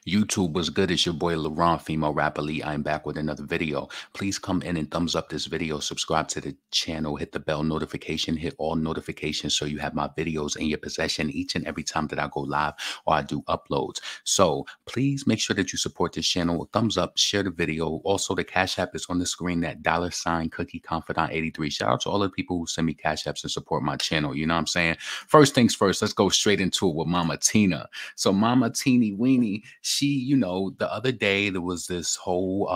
YouTube was good. It's your boy LaRon, female rapper Lee. I'm back with another video. Please come in and thumbs up this video, subscribe to the channel, hit the bell notification, hit all notifications so you have my videos in your possession each and every time that I go live or I do uploads. So please make sure that you support this channel with thumbs up, share the video. Also, the Cash App is on the screen, that $ Cookie Confidant 83. Shout out to all the people who send me Cash Apps and support my channel. You know what I'm saying? First things first, let's go straight into it with Mama Tina. So Mama Teeny Weenie, she, you know, the other day there was this whole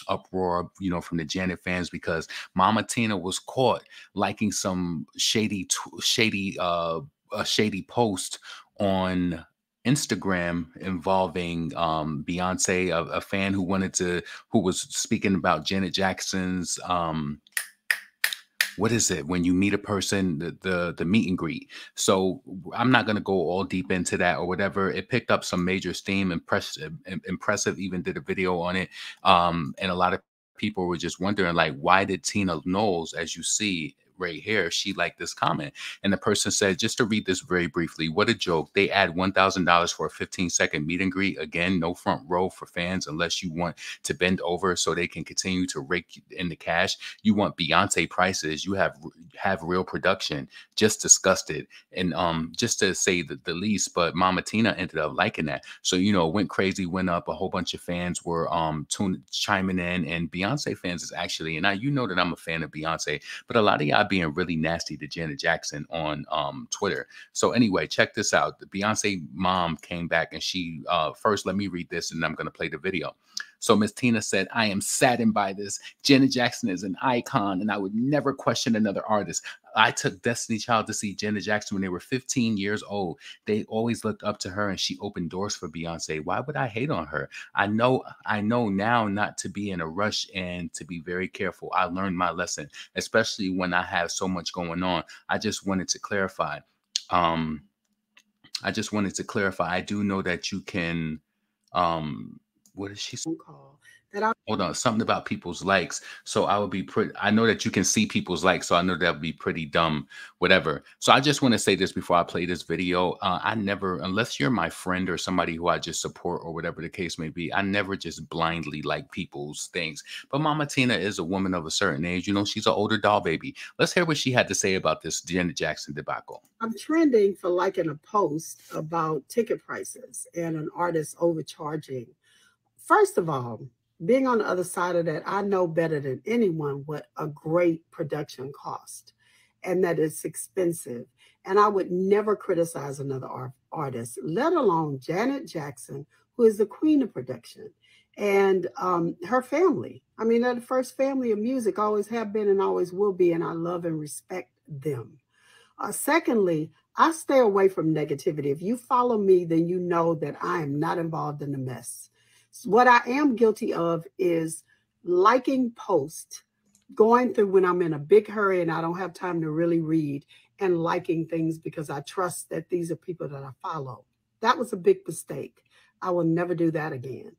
uproar, you know, from the Janet fans because Mama Tina was caught liking some shady post on Instagram involving Beyonce, a fan who was speaking about Janet Jackson's what is it when you meet a person, the meet and greet. So I'm not going to go all deep into that or whatever. It picked up some major steam. Impressive even did a video on it, and a lot of people were just wondering, like, why did Tina Knowles, as you see right here, she liked this comment? And the person said, just to read this very briefly, what a joke. They add $1,000 for a 15-second meet and greet. Again, no front row for fans unless you want to bend over so they can continue to rake in the cash. You want Beyonce prices. You have real production. Just disgusted. And just to say the least, but Mama Tina ended up liking that. So, you know, it went crazy, went up. A whole bunch of fans were chiming in, and Beyonce fans is actually, and you know that I'm a fan of Beyonce, but a lot of y'all being really nasty to Janet Jackson on Twitter. So anyway, check this out. The Beyonce mom came back and she first, let me read this and I'm going to play the video. So Miss Tina said, I am saddened by this. Janet Jackson is an icon and I would never question another artist. I took Destiny Child to see Janet Jackson when they were 15 years old. They always looked up to her and she opened doors for Beyonce. Why would I hate on her? I know now not to be in a rush and to be very careful. I learned my lesson, especially when I have so much going on. I just wanted to clarify. I do know that you can, what is she saying? Hold on, something about people's likes. So I would be I know that you can see people's likes, so I know that would be pretty dumb, whatever. So I just want to say this before I play this video. I never, unless you're my friend or somebody who I just support or whatever the case may be, I never just blindly like people's things. But Mama Tina is a woman of a certain age. You know, she's an older doll baby. Let's hear what she had to say about this Janet Jackson debacle. I'm trending for liking a post about ticket prices and an artist overcharging. First of all, being on the other side of that, I know better than anyone what a great production cost and that it's expensive. And I would never criticize another artist, let alone Janet Jackson, who is the queen of production, and her family. I mean, they're the first family of music, always have been and always will be, and I love and respect them. Secondly, I stay away from negativity. If you follow me, then you know that I am not involved in the mess. What I am guilty of is liking posts, going through when I'm in a big hurry and I don't have time to really read, and liking things because I trust that these are people that I follow. That was a big mistake. I will never do that again.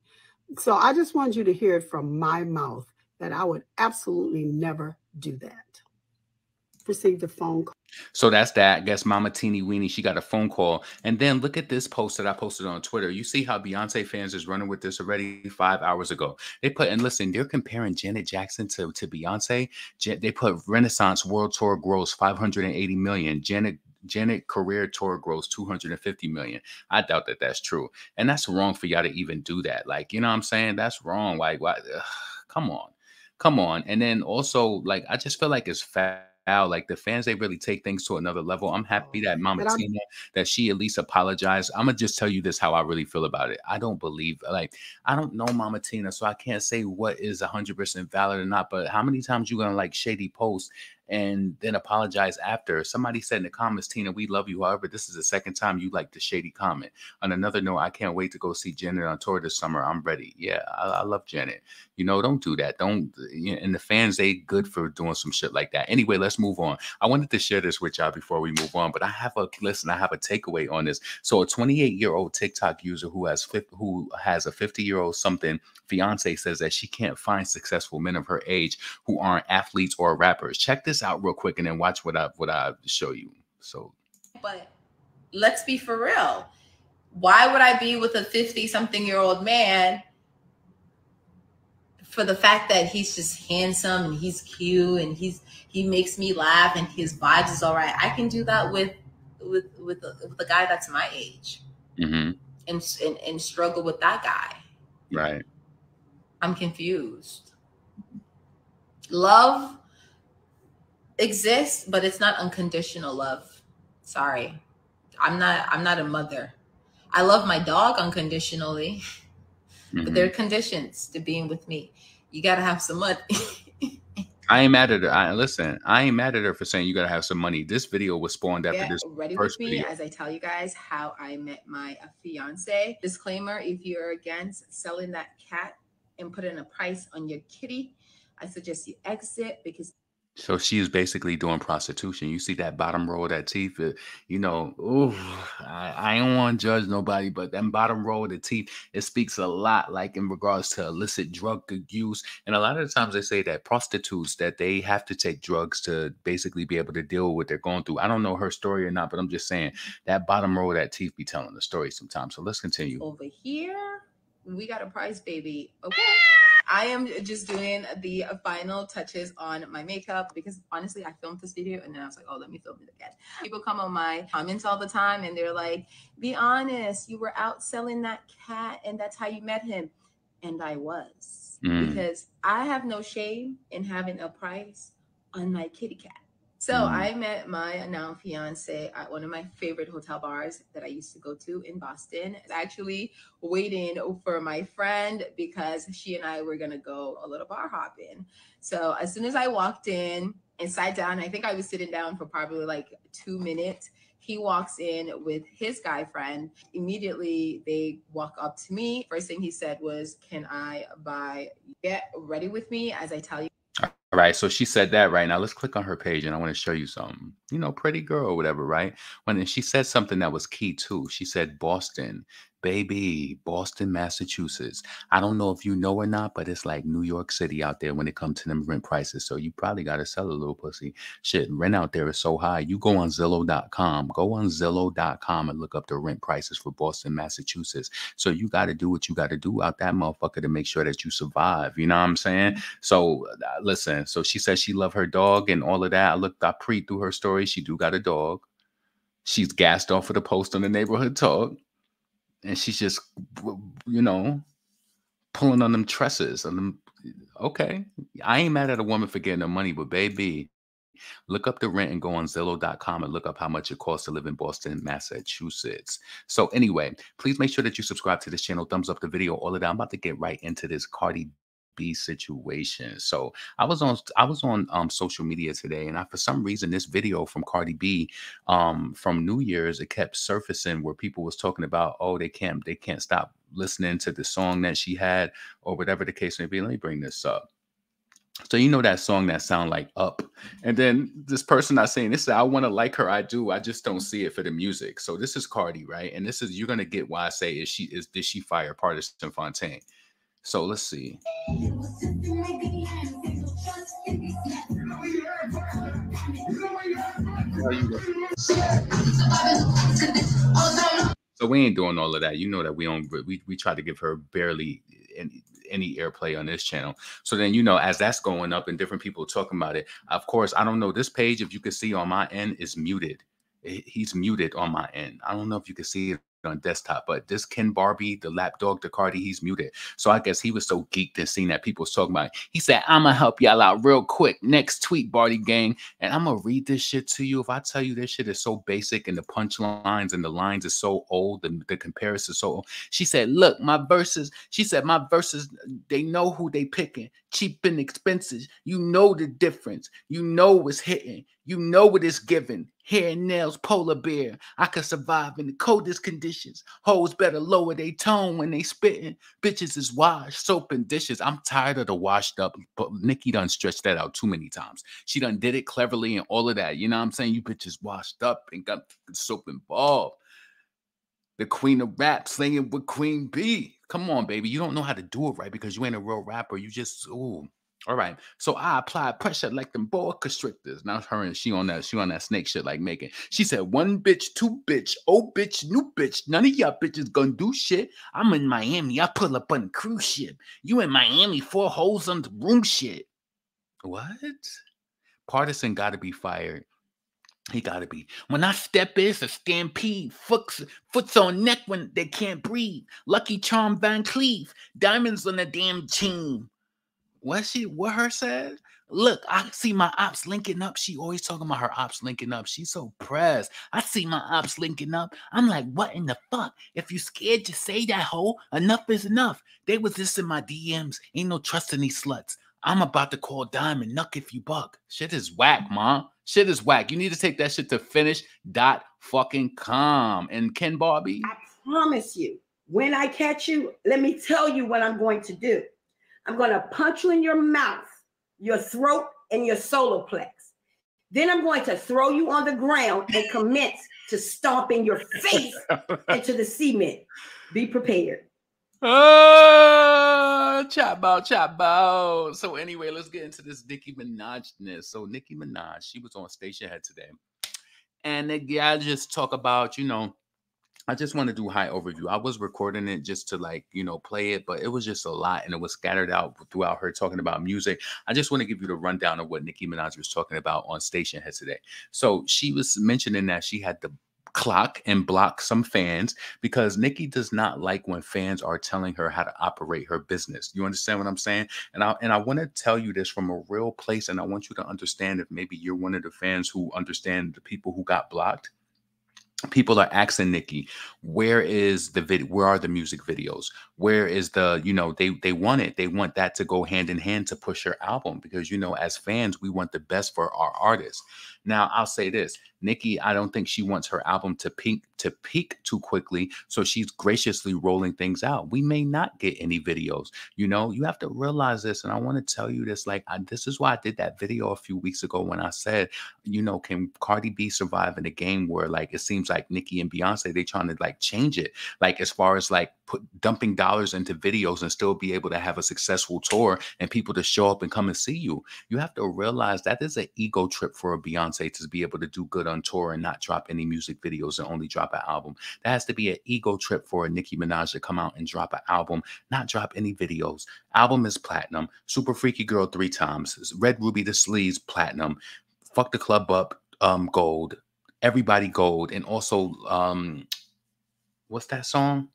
So I just want you to hear it from my mouth that I would absolutely never do that. Received a phone call. So that's that. I guess Mama Teeny Weenie, she got a phone call. And then look at this post that I posted on Twitter. You see how Beyonce fans is running with this already 5 hours ago. They put, and listen, they're comparing Janet Jackson to Beyonce. They put Renaissance World Tour gross 580 million. Janet career tour gross 250 million. I doubt that that's true. And that's wrong for y'all to even do that. Like, you know what I'm saying? That's wrong. Like, why? Come on. And then also, like, I just feel like it's foul. Like the fans, they really take things to another level. I'm happy that Mama Tina, that she at least apologized. I'm gonna just tell you this, how I really feel about it. I don't believe, like, I don't know Mama Tina, so I can't say what is 100% valid or not. But how many times you gonna like shady posts and then apologize after? Somebody said in the comments, Tina, we love you. However, this is the second time you like the shady comment. On another note, I can't wait to go see Janet on tour this summer. I'm ready. Yeah, I love Janet. You know, don't do that. Don't. And the fans, they good for doing some shit like that. Anyway, let's move on. I wanted to share this with y'all before we move on, but I have a takeaway on this. So a 28-year-old TikTok user who has a 50-year-old something fiance says that she can't find successful men of her age who aren't athletes or rappers. Check this out real quick and then watch what I show you. So, but let's be for real. Why would I be with a 50-something-year-old man for the fact that he's just handsome and he's cute and he makes me laugh and his vibes is all right? I can do that with a guy that's my age, and struggle with that guy. Right. I'm confused. Love exists, but it's not unconditional love. Sorry. I'm not a mother. I love my dog unconditionally, but there are conditions to being with me. You got to have some money. I ain't mad at her. Listen, I ain't mad at her for saying you got to have some money. This video was spawned after this ready first with me video. as I tell you guys how I met my fiance. Disclaimer, if you're against selling that cat and putting a price on your kitty, I suggest you exit, because So she is basically doing prostitution. You see that bottom row of that teeth, you know, ooh, I don't want to judge nobody, but that bottom row of the teeth, it speaks a lot, like in regards to illicit drug use. And a lot of the times they say that prostitutes, that they have to take drugs to basically be able to deal with what they're going through. I don't know her story or not, but I'm just saying that bottom row of that teeth be telling the story sometimes. So let's continue. Over here, we got a prize, baby. Okay. I am just doing the final touches on my makeup because honestly, I filmed this video and then I was like, oh, let me film it again. People come on my comments all the time and they're like, be honest, you were out selling that cat and that's how you met him. And I was, because I have no shame in having a price on my kitty cat. So I met my now fiance at one of my favorite hotel bars that I used to go to in Boston. Actually waiting for my friend because she and I were gonna go a little bar hopping. So as soon as I walked in and sat down, I think I was sitting down for probably like 2 minutes. He walks in with his guy friend. Immediately they walk up to me. First thing he said was, can I buy, get ready with me as I tell you. All right, so she said that. Right now, let's click on her page and I want to show you something. You know, pretty girl or whatever, right? When she said something that was key too. She said Boston, baby, Boston, Massachusetts. I don't know if you know or not, but it's like New York City out there when it comes to them rent prices. So you probably got to sell a little pussy. Shit, rent out there is so high. You go on Zillow.com, and look up the rent prices for Boston, Massachusetts. So you got to do what you got to do out that motherfucker to make sure that you survive. You know what I'm saying? So listen, so she said she loved her dog and all of that. I pre through her story. She do got a dog. She's gassed off of the post on the neighborhood talk. And she's just, you know, pulling on them tresses. On them. Okay. I ain't mad at a woman for getting her money, but baby, look up the rent and go on Zillow.com and look up how much it costs to live in Boston, Massachusetts. So anyway, please make sure that you subscribe to this channel, thumbs up the video, all of that. I'm about to get right into this Cardi B situation. So I was on social media today, and for some reason this video from Cardi B from New Year's, it kept surfacing where people was talking about, oh, they can't stop listening to the song that she had or whatever the case may be. Let me bring this up. So you know that song that sound like Up, and then this person not saying this, I want to like her, I do, I just don't see it for the music. So this is Cardi, right? And this is, you're gonna get why I say did she fire Partisan Fontaine? So let's see. So we ain't doing all of that. You know that we try to give her barely any airplay on this channel. So then, you know, as that's going up and different people talking about it, of course, I don't know, this page, if you can see on my end, is muted. He's muted on my end. I don't know if you can see it on desktop, but this Ken Barbie, the lapdog to Cardi, he's muted. So I guess he was so geeked and seeing that people was talking about it. He said, I'm gonna help y'all out real quick. Next tweet, Barty gang. And I'm gonna read this shit to you. If I tell you this shit is so basic and the punchlines and the lines is so old and the comparison is so old. She said, look, my verses, they know who they picking. Cheap and expensive. You know the difference. You know it's hitting. You know what it's giving. Hair and nails, polar bear. I could survive in the coldest conditions. Hoes better lower their tone when they spitting. Bitches is washed, soap and dishes. I'm tired of the washed up, but Nicki done stretched that out too many times. She done did it cleverly and all of that. You know what I'm saying? You bitches washed up and got soap involved. The queen of rap singing with Queen B. Come on, baby. You don't know how to do it right because you ain't a real rapper. You just, ooh. All right. So I applied pressure like them boa constrictors. Now her and she on that snake shit like Megan. She said, one bitch, two bitch, old bitch, new bitch. None of y'all bitches gonna do shit. I'm in Miami. I pull up on a cruise ship. You in Miami, 4 holes on the room shit. What? Partisan gotta be fired. He gotta be. When I step in, it's a stampede. Foot's on neck when they can't breathe. Lucky Charm Van Cleave. Diamonds on the damn team. What her said? Look, I see my ops linking up. She always talking about her ops linking up. She's so pressed. I see my ops linking up. I'm like, what in the fuck? If you scared, just say that, hoe. Enough is enough. They was this in my DMs. Ain't no trust in these sluts. I'm about to call Diamond. Nuck if you buck. Shit is whack, ma. Shit is whack. You need to take that shit to finish.com. And Ken Barbie? I promise you, when I catch you, let me tell you what I'm going to do. I'm going to punch you in your mouth, your throat, and your solar plex. Then I'm going to throw you on the ground and commence to stomp in your face into the cement. Be prepared. Chop about. So anyway, let's get into this Nicki Minaj-ness. So Nicki Minaj, she was on Station Head today. And I just talk about, I just want to do high overview. I was recording it just to play it, but it was just a lot and it was scattered out throughout her talking about music. I just want to give you the rundown of what Nicki Minaj was talking about on Station Head today. So she was mentioning that she had to clock and block some fans because Nicki does not like when fans are telling her how to operate her business. You understand what I'm saying? And I want to tell you this from a real place, and I want you to understand if maybe you're one of the fans who understand the people who got blocked. People are asking Nicki, where is the video? Where are the music videos? Where is the, they want it. They want that to go hand in hand to push her album because, as fans, we want the best for our artists. Now, I'll say this. Nicki, I don't think she wants her album to peak too quickly. So she's graciously rolling things out. We may not get any videos. You have to realize this. And I want to tell you this, this is why I did that video a few weeks ago when I said, can Cardi B survive in a game where it seems like Nicki and Beyonce, they trying to change it. As far as dumping dollars into videos and still be able to have a successful tour and people to show up and come and see you. You have to realize that is an ego trip for a Beyonce to be able to do good on tour and not drop any music videos and only drop an album. That has to be an ego trip for a Nicki Minaj to come out and drop an album, not drop any videos. Album is platinum. Super Freaky Girl 3 times. Red Ruby the Sleeves, platinum. Fuck the Club Up, gold. Everybody gold. And also, what's that song?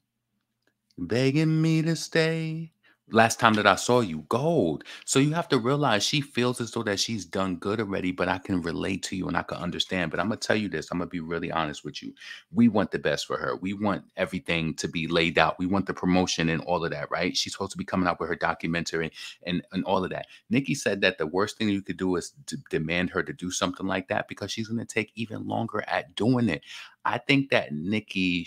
Begging me to stay. Last time that I saw you, gold. So you have to realize she feels as though that she's done good already, but I can relate to you and I can understand. But I'm going to tell you this. I'm going to be really honest with you. We want the best for her. We want everything to be laid out. We want the promotion and all of that, right? She's supposed to be coming out with her documentary and all of that. Nicki said that the worst thing you could do is to demand her to do something like that because she's going to take even longer at doing it. I think that Nicki,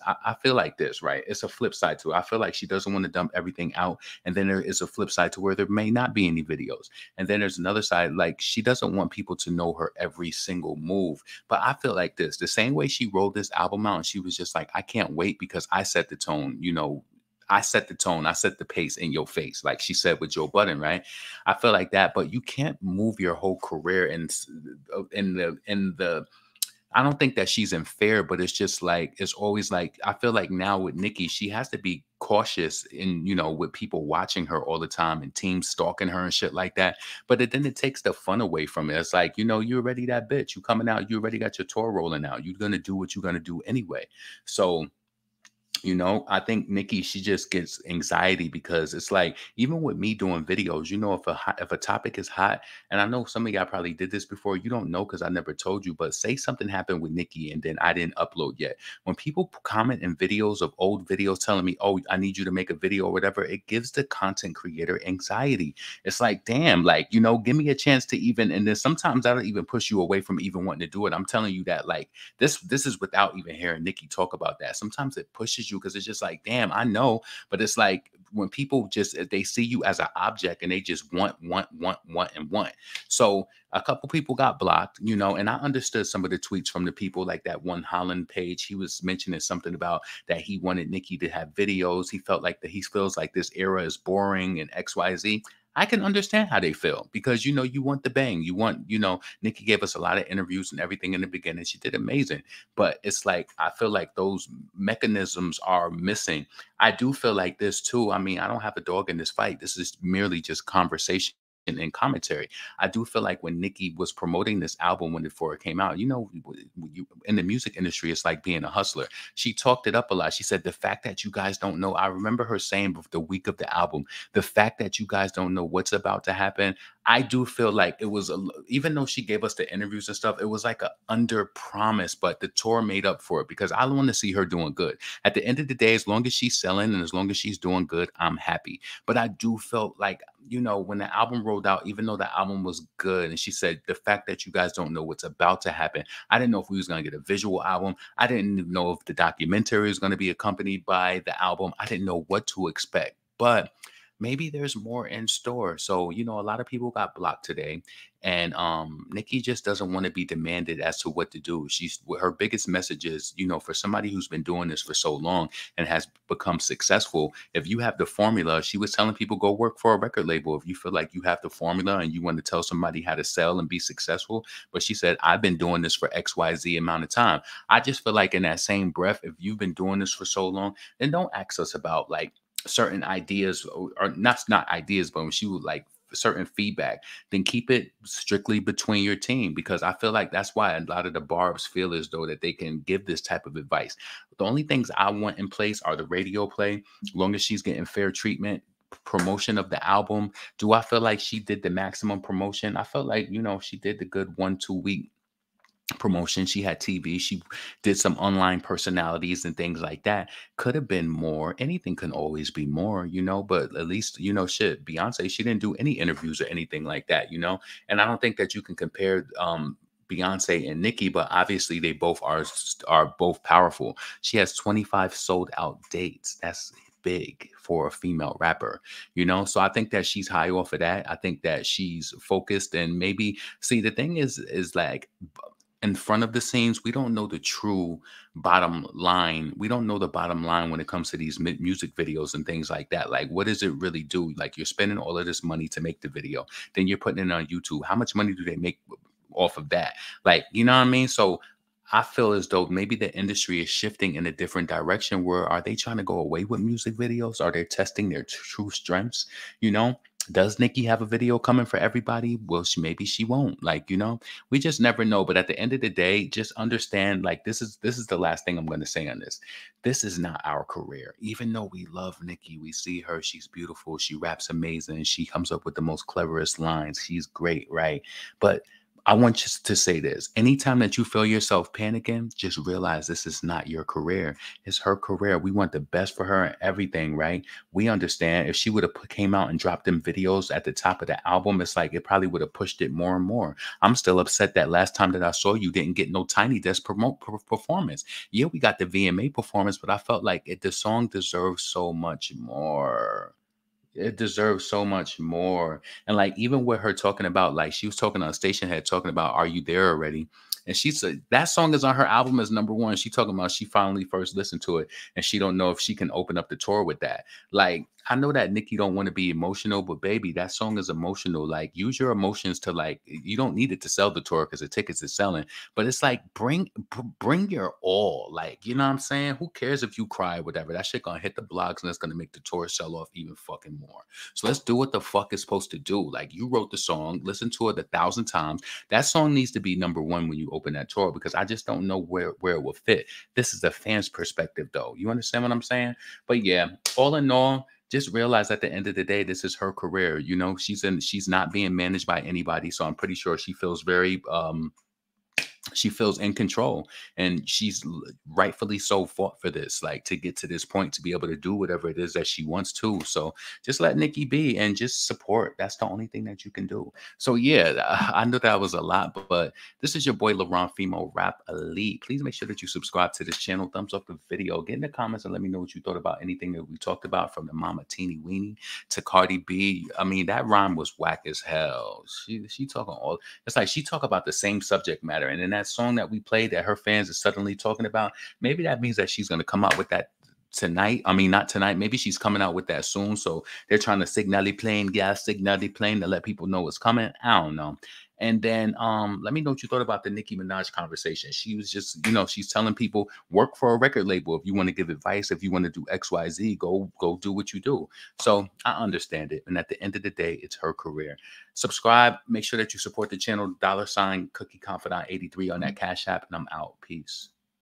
I feel like this, right? It's a flip side to it. I feel like she doesn't want to dump everything out. And then there is a flip side to where there may not be any videos. And then there's another side, she doesn't want people to know her every single move. But I feel like this, the same way she rolled this album out and she was just like, I can't wait because I set the tone, I set the tone, I set the pace in your face, like she said with Joe Budden, right? I feel like that, but you can't move your whole career in the I don't think that she's unfair, but it's just it's always I feel like now with Nicki, she has to be cautious in, with people watching her all the time and teams stalking her and shit like that. But then it takes the fun away from it. It's you're already that bitch. You coming out, you already got your tour rolling out. You're going to do what you're going to do anyway. So, I think Nicki, she just gets anxiety because it's even with me doing videos, if a topic is hot, and I know some of y'all probably did this before, you don't know because I never told you, but say something happened with Nicki and then I didn't upload yet. When people comment in videos of old videos telling me, oh, I need you to make a video or whatever, it gives the content creator anxiety. It's damn, give me a chance to even, and then sometimes that'll even push you away from even wanting to do it. I'm telling you that this is without even hearing Nicki talk about that. Sometimes it pushes you because it's just damn, I know, but it's when people they see you as an object and they just want. So a couple people got blocked, and I understood some of the tweets from the people that one Holland page. He was mentioning something about that he wanted Nicki to have videos. He felt he feels like this era is boring and XYZ. I can understand how they feel because, you know, you want the bang. You want, you know, Nicki gave us a lot of interviews and everything in the beginning. She did amazing. But it's like, I feel like those mechanisms are missing. I do feel like this too. I mean, I don't have a dog in this fight. This is merely just conversation and commentary. I do feel like when Nicki was promoting this album when before it came out, you know, in the music industry, it's like being a hustler. She talked it up a lot. She said, the fact that you guys don't know, I remember her saying the week of the album, the fact that you guys don't know what's about to happen. I do feel like it was, even though she gave us the interviews and stuff, it was like a under promise, but the tour made up for it because I want to see her doing good. At the end of the day, as long as she's selling and as long as she's doing good, I'm happy. But I do feel like, you know, when the album rolled out, even though the album was good, and she said, the fact that you guys don't know what's about to happen, I didn't know if we was going to get a visual album. I didn't know if the documentary was going to be accompanied by the album. I didn't know what to expect, but maybe there's more in store. So, you know, a lot of people got blocked today, and Nicki just doesn't want to be demanded as to what to do. Her biggest message is, you know, for somebody who's been doing this for so long and has become successful, if you have the formula, she was telling people, go work for a record label if you feel like you have the formula and you want to tell somebody how to sell and be successful. But she said, I've been doing this for XYZ amount of time. I just feel like in that same breath, if you've been doing this for so long, then don't ask us about like certain ideas, or not ideas, but when she would like certain feedback, then keep it strictly between your team, because I feel like that's why a lot of the barbs feel as though that they can give this type of advice. The only things I want in place are the radio play, as long as she's getting fair treatment, promotion of the album. Do I feel like she did the maximum promotion? I felt like, you know, she did the good 1-2 week promotion. She had TV. She did some online personalities and things like that. Could have been more. Anything can always be more, you know, but at least, you know, shit, Beyonce, she didn't do any interviews or anything like that, you know? And I don't think that you can compare Beyonce and Nicki, but obviously they both are both powerful. She has 25 sold out dates. That's big for a female rapper, you know? So I think that she's high off of that. I think that she's focused, and maybe, see, the thing is like, in front of the scenes, we don't know the true bottom line. We don't know the bottom line when it comes to these music videos and things like that. Like, what does it really do? Like, you're spending all of this money to make the video, then you're putting it on YouTube. How much money do they make off of that? Like, you know what I mean? So I feel as though maybe the industry is shifting in a different direction. Where are they trying to go away with music videos? Are they testing their true strengths? You know, does Nicki have a video coming for everybody? Well, maybe she won't. Like, you know, we just never know. But at the end of the day, just understand, like, this is the last thing I'm going to say on this. This is not our career. Even though we love Nicki, we see her, she's beautiful, she raps amazing, she comes up with the most cleverest lines, she's great, right? But I want you to say this. Anytime that you feel yourself panicking, just realize this is not your career. It's her career. We want the best for her and everything, right? We understand if she would have came out and dropped them videos at the top of the album, it's like it probably would have pushed it more and more. I'm still upset that last time that I saw you didn't get no Tiny Desk performance. Yeah, we got the VMA performance, but I felt like the song deserves so much more. It deserves so much more. And like, even with her talking about, like, she was talking on a station head talking about Are You There Already? And she said that song is on her album as #1. She talking about she finally first listened to it and she don't know if she can open up the tour with that. Like, I know that Nicki don't want to be emotional, but baby, that song is emotional. Like, use your emotions to, like, you don't need it to sell the tour because the tickets is selling. But it's like, bring your all. Like, you know what I'm saying? Who cares if you cry, whatever? That shit gonna hit the blogs and it's gonna make the tour sell off even fucking more. So let's do what the fuck it's supposed to do. Like, you wrote the song, listen to it 1,000 times. That song needs to be #1 when you open that tour, because I just don't know where it will fit. This is a fan's perspective, though. You understand what I'm saying? But yeah, all in all, just realize at the end of the day, this is her career. You know, she's not being managed by anybody. So I'm pretty sure she feels very she feels in control, and she's rightfully so fought for this, like, to get to this point, to be able to do whatever it is that she wants to. So just let Nicki be and just support. That's the only thing that you can do. So yeah, I know that was a lot, but this is your boy LaRon, Female Rap Elite. Please make sure that you subscribe to this channel, thumbs up the video, get in the comments and let me know what you thought about anything that we talked about, from the Mama Teeny Weenie to Cardi B. I mean, that rhyme was whack as hell. She talking all, it's like she talk about the same subject matter, and then that song that we played that her fans are suddenly talking about, maybe that means that she's going to come out with that tonight. I mean, not tonight. Maybe she's coming out with that soon. So they're trying to signally playing, gas signally playing to let people know it's coming. I don't know. And then let me know what you thought about the Nicki Minaj conversation. She was just, you know, she's telling people work for a record label. If you want to give advice, if you want to do XYZ, go do what you do. So I understand it. And at the end of the day, it's her career. Subscribe. Make sure that you support the channel. $Cookie Confidant 83 on that Cash App. And I'm out. Peace.